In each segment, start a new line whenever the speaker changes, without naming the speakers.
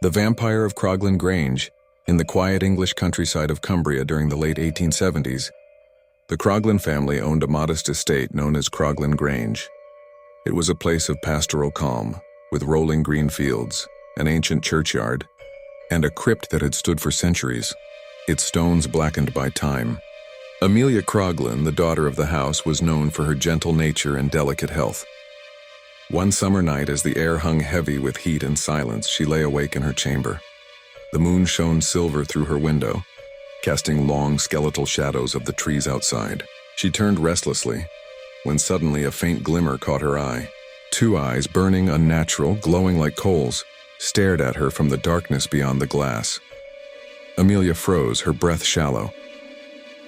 The Vampire of Croglin Grange, in the quiet English countryside of Cumbria during the late 1870s. The Croglin family owned a modest estate known as Croglin Grange. It was a place of pastoral calm, with rolling green fields, an ancient churchyard, and a crypt that had stood for centuries, its stones blackened by time. Amelia Croglin, the daughter of the house, was known for her gentle nature and delicate health. One summer night, as the air hung heavy with heat and silence, she lay awake in her chamber. The moon shone silver through her window, casting long skeletal shadows of the trees outside. She turned restlessly, when suddenly a faint glimmer caught her eye. Two eyes, burning unnatural, glowing like coals, stared at her from the darkness beyond the glass. Amelia froze, her breath shallow.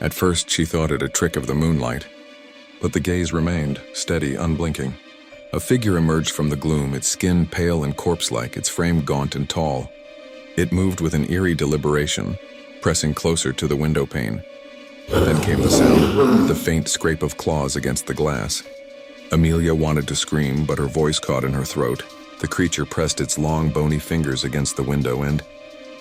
At first she thought it a trick of the moonlight, but the gaze remained, steady, unblinking. A figure emerged from the gloom, its skin pale and corpse-like, its frame gaunt and tall. It moved with an eerie deliberation, pressing closer to the window pane. Then came the sound, the faint scrape of claws against the glass. Amelia wanted to scream, but her voice caught in her throat. The creature pressed its long, bony fingers against the window and,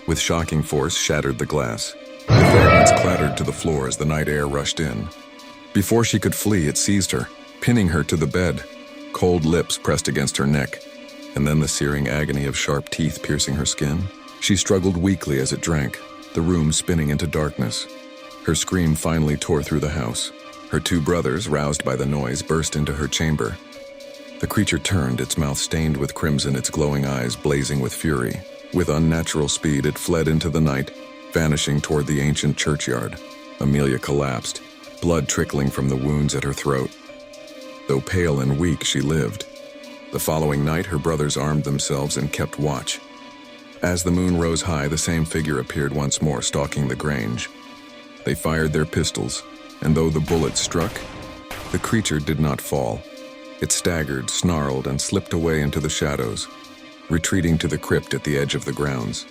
with shocking force, shattered the glass. The fragments clattered to the floor as the night air rushed in. Before she could flee, it seized her, pinning her to the bed. Cold lips pressed against her neck, and then the searing agony of sharp teeth piercing her skin. She struggled weakly as it drank, the room spinning into darkness. Her scream finally tore through the house. Her two brothers, roused by the noise, burst into her chamber. The creature turned, its mouth stained with crimson, its glowing eyes blazing with fury. With unnatural speed, it fled into the night, vanishing toward the ancient churchyard. Amelia collapsed, blood trickling from the wounds at her throat. Though pale and weak, she lived. The following night, her brothers armed themselves and kept watch. As the moon rose high, the same figure appeared once more, stalking the grange. They fired their pistols, and though the bullets struck, the creature did not fall. It staggered, snarled, and slipped away into the shadows, retreating to the crypt at the edge of the grounds.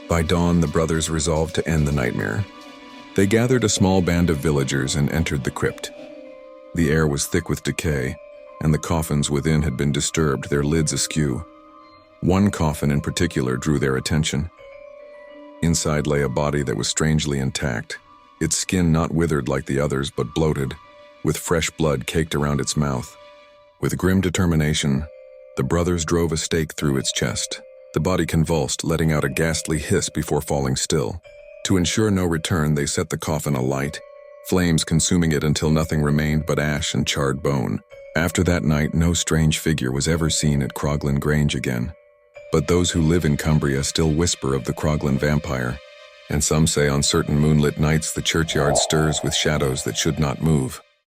By dawn, the brothers resolved to end the nightmare. They gathered a small band of villagers and entered the crypt. The air was thick with decay, and the coffins within had been disturbed, their lids askew. One coffin in particular drew their attention. Inside lay a body that was strangely intact, its skin not withered like the others but bloated, with fresh blood caked around its mouth. With grim determination, the brothers drove a stake through its chest. The body convulsed, letting out a ghastly hiss before falling still. To ensure no return, they set the coffin alight, flames consuming it until nothing remained but ash and charred bone. After that night, no strange figure was ever seen at Croglin Grange again. But those who live in Cumbria still whisper of the Croglin vampire, and some say on certain moonlit nights the churchyard stirs with shadows that should not move.